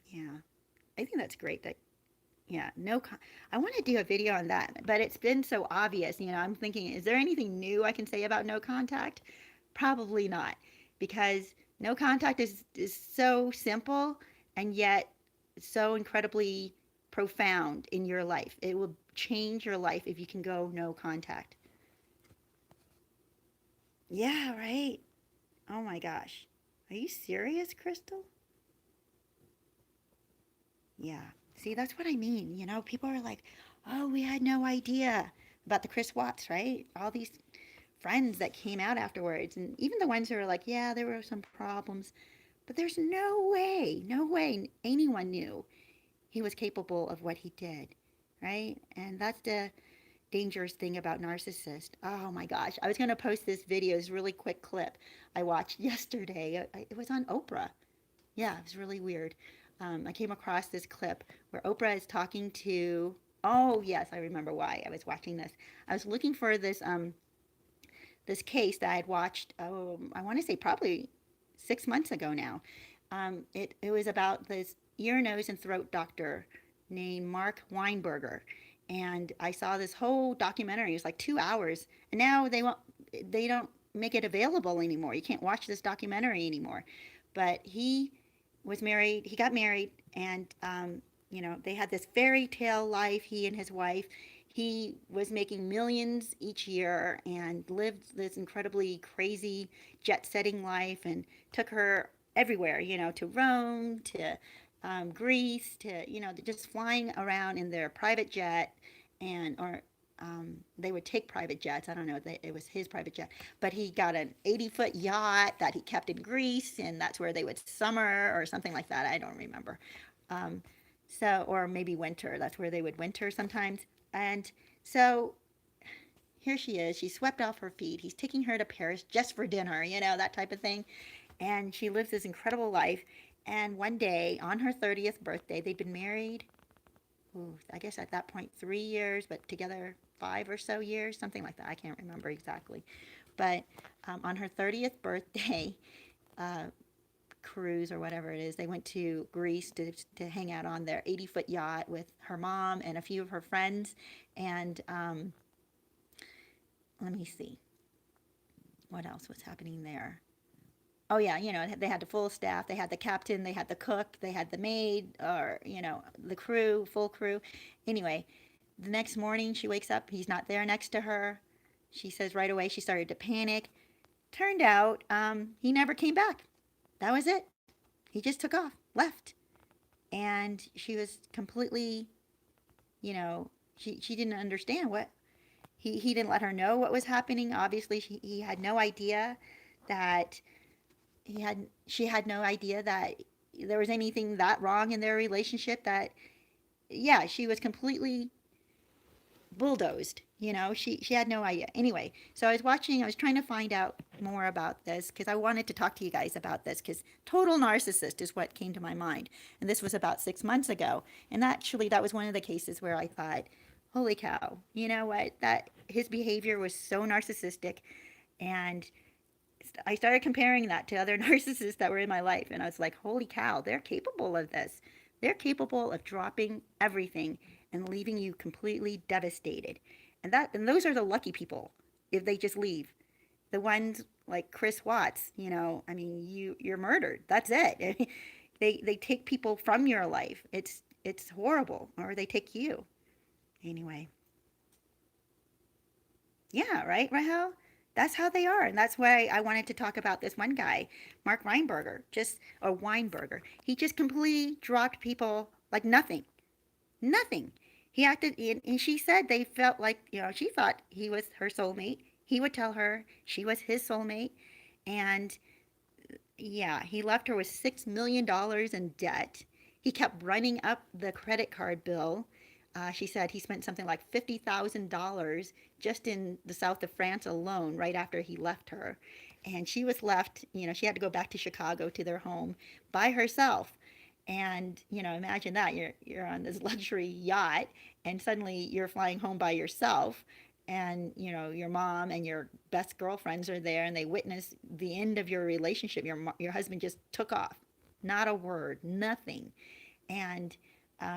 Speaker 1: Yeah. I think that's great that yeah, I want to do a video on that, but it's been so obvious, I'm thinking is there anything new I can say about no contact? Probably not because no contact is so simple and yet so incredibly profound in your life. It will change your life if you can go no contact. Yeah, right. Oh my gosh. Are you serious, Crystal? Yeah. See, that's what I mean. People are like, oh, we had no idea about the Chris Watts, right? All these friends that came out afterwards. And even the ones who are like, yeah, there were some problems. But there's no way anyone knew he was capable of what he did, right? And that's the dangerous thing about narcissists. Oh my gosh. I was going to post this video, this really quick clip I watched yesterday. It was on Oprah. Yeah, it was really weird. I came across this clip where Oprah is talking to. Oh yes, I remember why I was watching this. I was looking for this case that I had watched. Oh, I want to say probably 6 months ago now. It was about this ear, nose, and throat doctor named Mark Weinberger, and I saw this whole documentary. It was like 2 hours, and now they don't make it available anymore. You can't watch this documentary anymore. But he got married, and they had this fairy tale life. He and his wife. He was making millions each year and lived this incredibly crazy jet setting life and took her everywhere, to Rome, to Greece, to, just flying around in their private jet or they would take private jets. I don't know. It was his private jet, but he got an 80-foot yacht that he kept in Greece, and that's where they would summer or something like that. I don't remember. Um, or maybe winter. That's where they would winter sometimes. And so here she is. She's swept off her feet. He's taking her to Paris just for dinner, that type of thing. And she lives this incredible life. And one day, on her 30th birthday, they'd been married, I guess at that point, 3 years, but together 5 or so years, something like that. I can't remember exactly. But on her 30th birthday, uh, cruise or whatever it is. They went to Greece to hang out on their 80-foot yacht with her mom and a few of her friends. And let me see what else was happening there. Oh yeah, they had the full staff. They had the captain, they had the cook, they had the maid, or the crew, full crew. Anyway, the next morning she wakes up. He's not there next to her. She says right away she started to panic. Turned out he never came back. That was it. He just took off, left. And she was completely, she didn't understand what he didn't let her know what was happening. Obviously, he had no idea that she had no idea that there was anything that wrong in their relationship. That yeah, she was completely bulldozed. She had no idea. Anyway, so I was trying to find out more about this because I wanted to talk to you guys about this because total narcissist is what came to my mind. And this was about 6 months ago. And actually, that was one of the cases where I thought, holy cow, you know what? That his behavior was so narcissistic. And I started comparing that to other narcissists that were in my life. And I was like, holy cow, they're capable of this. They're capable of dropping everything and leaving you completely devastated. And those are the lucky people if they just leave. The ones like Chris Watts, I mean, you're murdered. That's it. They take people from your life. It's horrible. Or they take you. Anyway, yeah, right, Rahel? That's how they are. And that's why I wanted to talk about this one guy, Mark Weinberger, or Weinberger. He just completely dropped people like nothing. Nothing. He acted, and she said they felt like, she thought he was her soulmate. He would tell her she was his soulmate. And yeah, he left her with $6 million in debt. He kept running up the credit card bill. She said he spent something like $50,000 just in the south of France alone right after he left her. And she was left, she had to go back to Chicago to their home by herself. And, imagine that you're on this luxury yacht and suddenly you're flying home by yourself and your mom and your best girlfriends are there and they witness the end of your relationship. Your husband just took off, not a word, nothing. And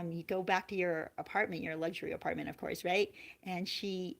Speaker 1: you go back to your apartment, your luxury apartment, of course, right? And she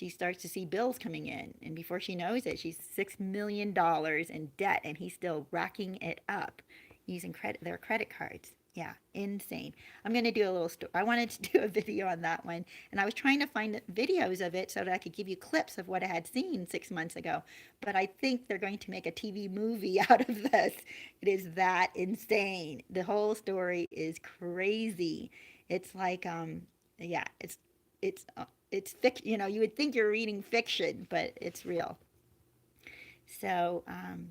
Speaker 1: starts to see bills coming in, and before she knows it, she's $6 million in debt, and he's still racking it up using their credit cards. Yeah, insane. I'm going to do a little story. I wanted to do a video on that one, and I was trying to find videos of it so that I could give you clips of what I had seen 6 months ago. But I think they're going to make a TV movie out of this. It is that insane. The whole story is crazy. It's like, yeah, it's fiction. You would think you're reading fiction, but it's real. So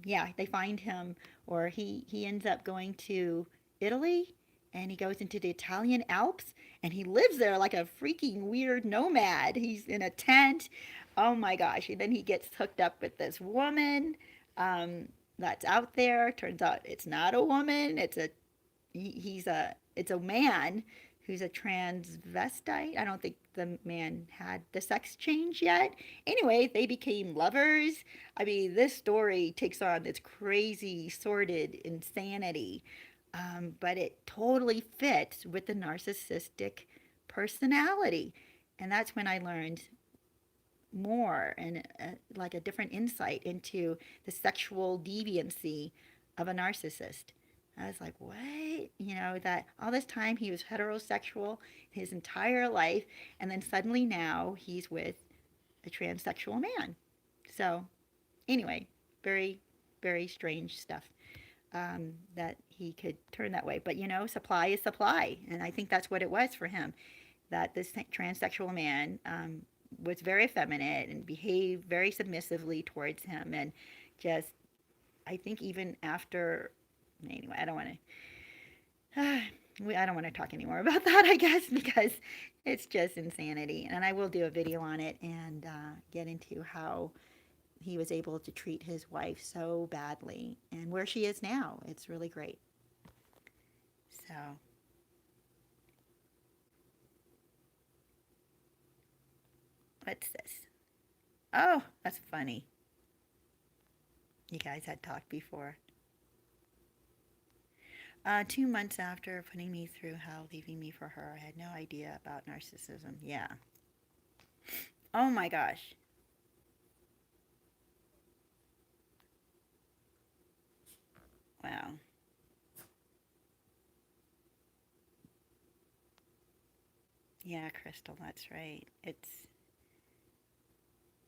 Speaker 1: yeah, they find him, or he ends up going to Italy, and he goes into the Italian Alps, and he lives there like a freaking weird nomad. He's in a tent. Oh my gosh! And then he gets hooked up with this woman that's out there. Turns out it's not a woman. It's a man who's a transvestite. I don't think the man had the sex change yet. Anyway, they became lovers. I mean, this story takes on this crazy, sordid insanity, but it totally fits with the narcissistic personality. And that's when I learned more and like a different insight into the sexual deviancy of a narcissist. I was like, what? That all this time he was heterosexual his entire life, and then suddenly now he's with a transsexual man. So, anyway, very, very strange stuff that he could turn that way. But, supply is supply. And I think that's what it was for him, that this transsexual man was very effeminate and behaved very submissively towards him. And just, I think even after, anyway, I don't want to talk anymore about that, I guess, because it's just insanity. And I will do a video on it and get into how he was able to treat his wife so badly and where she is now. It's really great. So, what's this? Oh, that's funny. You guys had talked before. 2 months after putting me through hell, leaving me for her, I had no idea about narcissism. Yeah. Oh my gosh. Wow. Yeah, Crystal, that's right.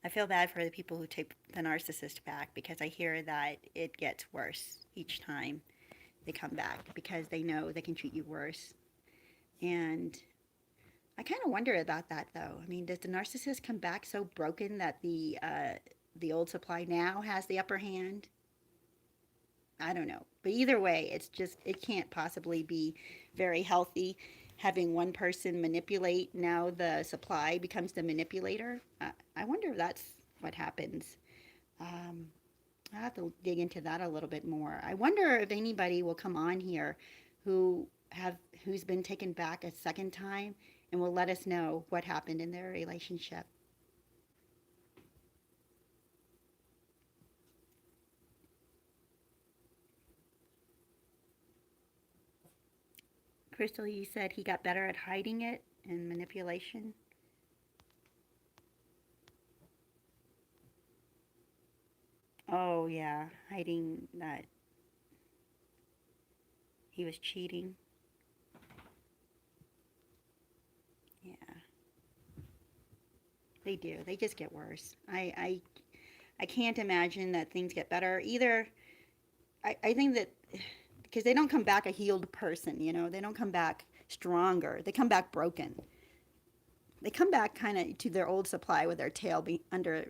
Speaker 1: I feel bad for the people who take the narcissist back because I hear that it gets worse each time they come back because they know they can treat you worse. And I kind of wonder about that though. I mean, does the narcissist come back so broken that the old supply now has the upper hand? I don't know. But either way, it can't possibly be very healthy. having one person manipulate, now the supply becomes the manipulator. I wonder if that's what happens. Um, I have to dig into that a little bit more. I wonder if anybody will come on here who have who's been taken back a second time and will let us know what happened in their relationship. Crystal, you said he got better at hiding it and manipulation. Oh yeah, hiding that he was cheating. Yeah, they do. They just get worse. I can't imagine that things get better. Either I think that because they don't come back a healed person, they don't come back stronger. They come back broken. They come back kind of to their old supply with their tail under,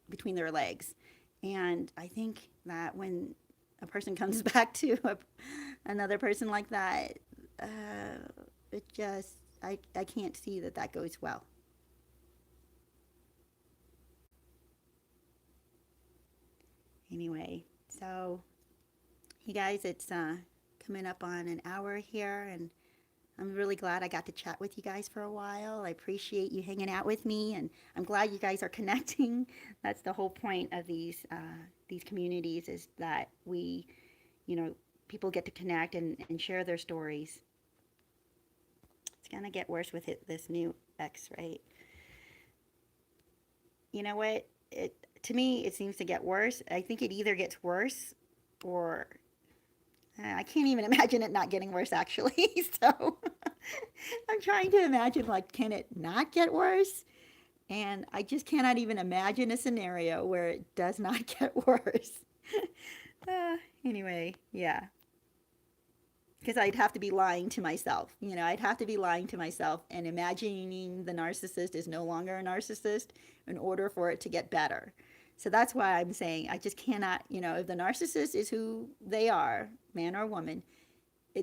Speaker 1: between their legs. And I think that when a person comes back to another person like that, it just, I can't see that that goes well. Anyway, so you guys, it's coming up on an hour here, and I'm really glad I got to chat with you guys for a while. I appreciate you hanging out with me, and I'm glad you guys are connecting. That's the whole point of these communities is that we, you know, people get to connect and share their stories. It's gonna get worse with this new X, right? You know what? It to me it seems to get worse. I think it either gets worse or I can't even imagine it not getting worse actually. So I'm trying to imagine like can it not get worse? And I just cannot even imagine a scenario where it does not get worse. Anyway, yeah. Because I'd have to be lying to myself. I'd have to be lying to myself and imagining the narcissist is no longer a narcissist in order for it to get better. So that's why I'm saying I just cannot, if the narcissist is who they are, man or woman,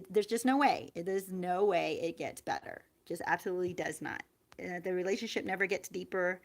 Speaker 1: there's just no way. There's no way it gets better. Just absolutely does not. The relationship never gets deeper.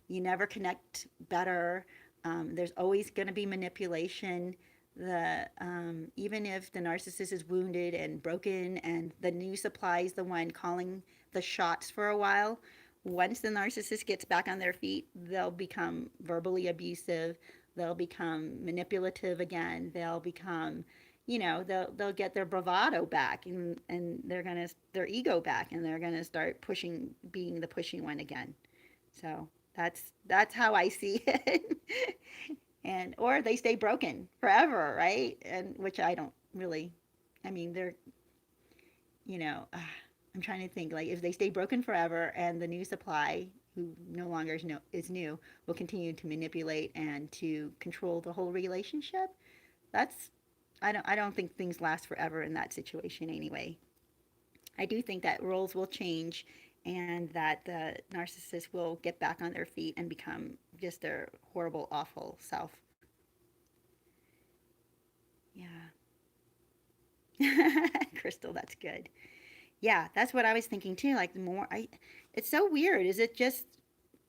Speaker 1: You never connect better. There's always going to be manipulation. Even if the narcissist is wounded and broken, and the new supply is the one calling the shots for a while, once the narcissist gets back on their feet, they'll become verbally abusive. They'll become manipulative again. They'll become they'll get their bravado back, and their ego back, and they're gonna start pushing, being the pushing one again. So that's how I see it. And or they stay broken forever, right? And which I don't really. I mean, they're I'm trying to think, like, if they stay broken forever and the new supply, who no longer is new, will continue to manipulate and to control the whole relationship. That's I don't think things last forever in that situation anyway. I do think that roles will change and that the narcissist will get back on their feet and become just their horrible, awful self. Yeah. Crystal, that's good. Yeah, that's what I was thinking too. Like the more it's so weird. Is it just,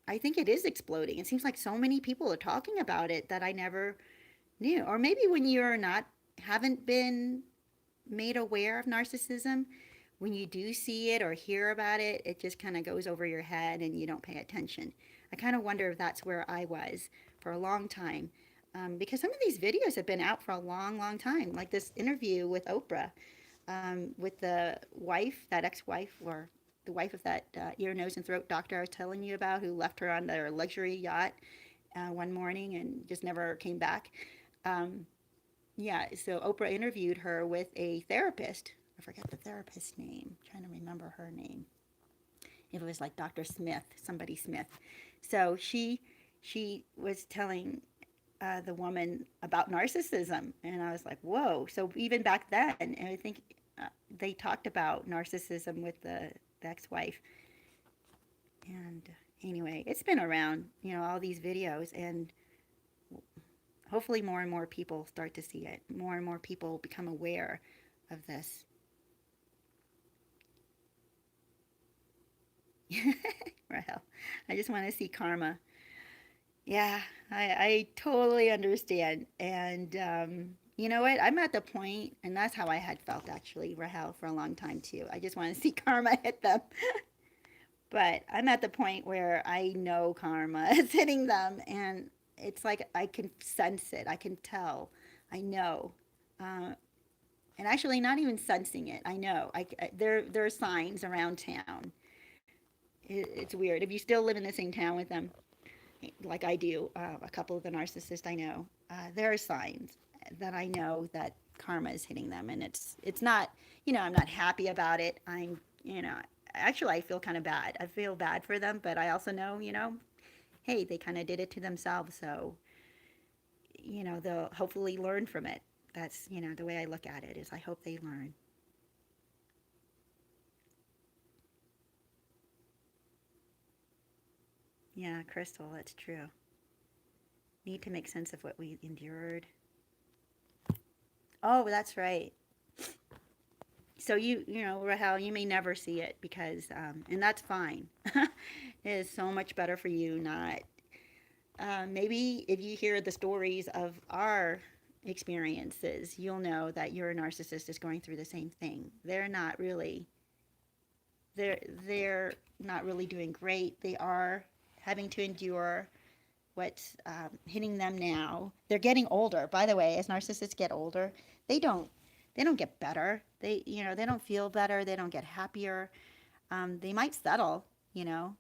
Speaker 1: I think it is exploding. It seems like so many people are talking about it that I never knew. Or maybe when you're not, haven't been made aware of narcissism, when you do see it or hear about it, it just kind of goes over your head and you don't pay attention. I kind of wonder if that's where I was for a long time. Because some of these videos have been out for a long, long time. Like this interview with Oprah, with the wife, that ex wife, or the wife of that ear, nose, and throat doctor I was telling you about, who left her on their luxury yacht one morning and just never came back. Um, yeah, so Oprah interviewed her with a therapist. I forget the therapist's name. I'm trying to remember her name. It was like Dr. Smith, somebody Smith. So she was telling the woman about narcissism, and I was like, whoa. So even back then, and I think they talked about narcissism with the ex-wife. And anyway, it's been around, all these videos, and hopefully more and more people start to see it. More and more people become aware of this. Rahel, I just want to see karma. Yeah, I totally understand. And you know what? I'm at the point, and that's how I had felt actually, Rahel, for a long time too. I just want to see karma hit them. But I'm at the point where I know karma is hitting them, and it's like I can sense it. I can tell. I know. Uh, and actually, not even sensing it. I know. There are signs around town. It's weird. If you still live in the same town with them, like I do, a couple of the narcissists I know, there are signs that I know that karma is hitting them, and it's not, I'm not happy about it. Actually I feel kind of bad. I feel bad for them, but I also know, hey, they kind of did it to themselves, so they'll hopefully learn from it. That's the way I look at it is I hope they learn. Yeah, Crystal, that's true. Need to make sense of what we endured. Oh, that's right. So Rahel, you may never see it because and that's fine. It is so much better for you not. Maybe if you hear the stories of our experiences, you'll know that your narcissist is going through the same thing. They're they're not really doing great. They are having to endure what's hitting them now. They're getting older. By the way, as narcissists get older, they don't they don't get better. They don't feel better. They don't get happier. They might settle. You know,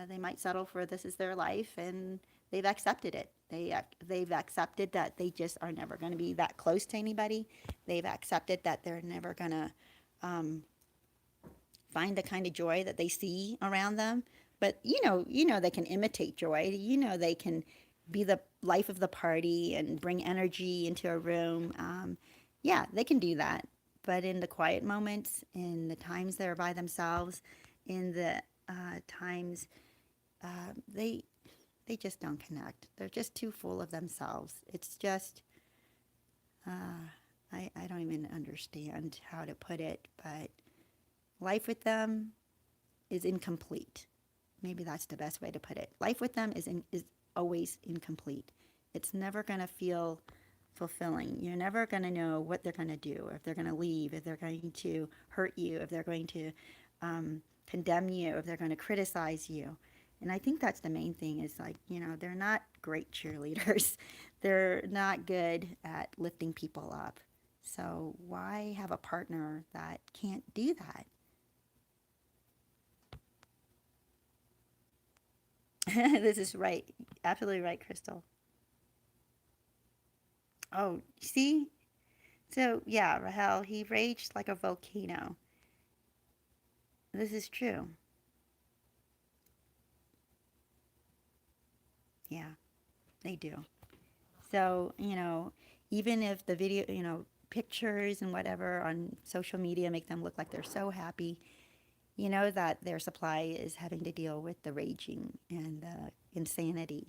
Speaker 1: they might settle for this is their life, and they've accepted it. They've accepted that they just are never going to be that close to anybody. They've accepted that they're never going to um, find the kind of joy that they see around them. But they can imitate joy. They can be the life of the party and bring energy into a room. Yeah, they can do that. But in the quiet moments, in the times they're by themselves, in the times they just don't connect. They're just too full of themselves. It's just I don't even understand how to put it, but life with them is incomplete. Maybe that's the best way to put it. Life with them is always incomplete. It's never going to feel fulfilling. You're never going to know what they're going to do, if they're going to leave, if they're going to hurt you, if they're going to condemn you, if they're going to criticize you. And I think that's the main thing is like, they're not great cheerleaders. They're not good at lifting people up. So why have a partner that can't do that? This is right. Absolutely right, Crystal. Oh, see? So, yeah, Rahel, he raged like a volcano. This is true. Yeah, they do. So, even if the video, pictures and whatever on social media make them look like they're so happy, you know that their supply is having to deal with the raging and the insanity.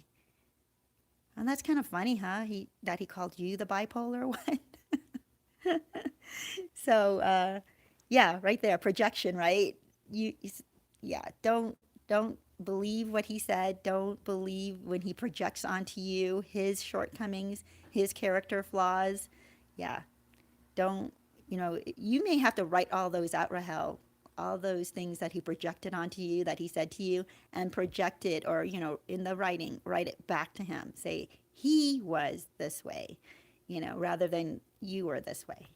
Speaker 1: And that's kind of funny, huh? He called you the bipolar one. So, yeah, right there, projection, right? Yeah, don't believe what he said. Don't believe when he projects onto you his shortcomings, his character flaws. Yeah, don't, you may have to write all those out, Rahel. All those things that he projected onto you, that he said to you, and project it, or, in the writing, write it back to him. Say, he was this way, rather than you were this way.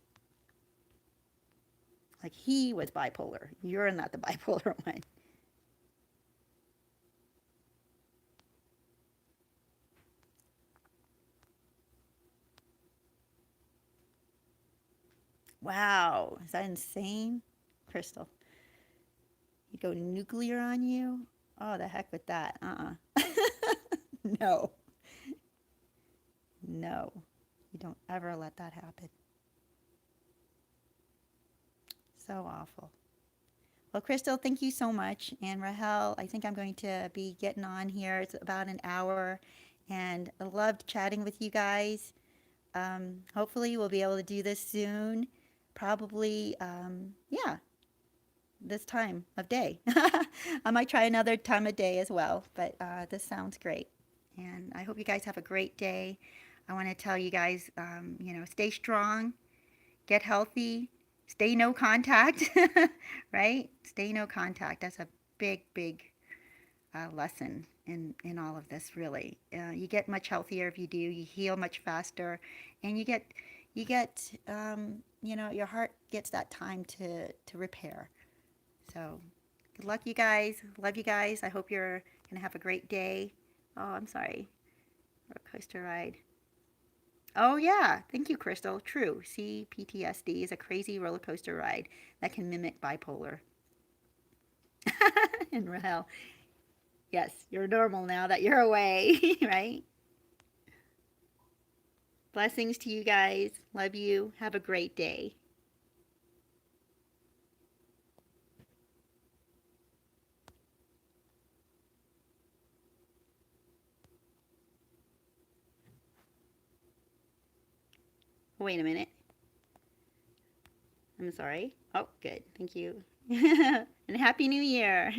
Speaker 1: Like he was bipolar. You're not the bipolar one. Wow. Is that insane? Crystal, you go nuclear on you? Oh, the heck with that. No, no. You don't ever let that happen. So awful. Well, Crystal, thank you so much. And Rahel, I think I'm going to be getting on here. It's about an hour. And I loved chatting with you guys. Hopefully, we'll be able to do this soon. Probably, yeah. this time of day. I might try another time of day as well, but this sounds great. And I hope you guys have a great day. I want to tell you guys, stay strong, get healthy, stay no contact, right? Stay no contact. That's a big, big lesson in all of this, really. You get much healthier if you do. You heal much faster, and your heart gets that time to repair. So, good luck, you guys. Love you guys. I hope you're gonna have a great day. Oh, I'm sorry. Roller coaster ride. Oh yeah, thank you, Crystal. True. CPTSD is a crazy roller coaster ride that can mimic bipolar. And Rahel, yes, you're normal now that you're away, right? Blessings to you guys. Love you. Have a great day. Wait a minute. I'm sorry. Oh, good. Thank you. And Happy New Year.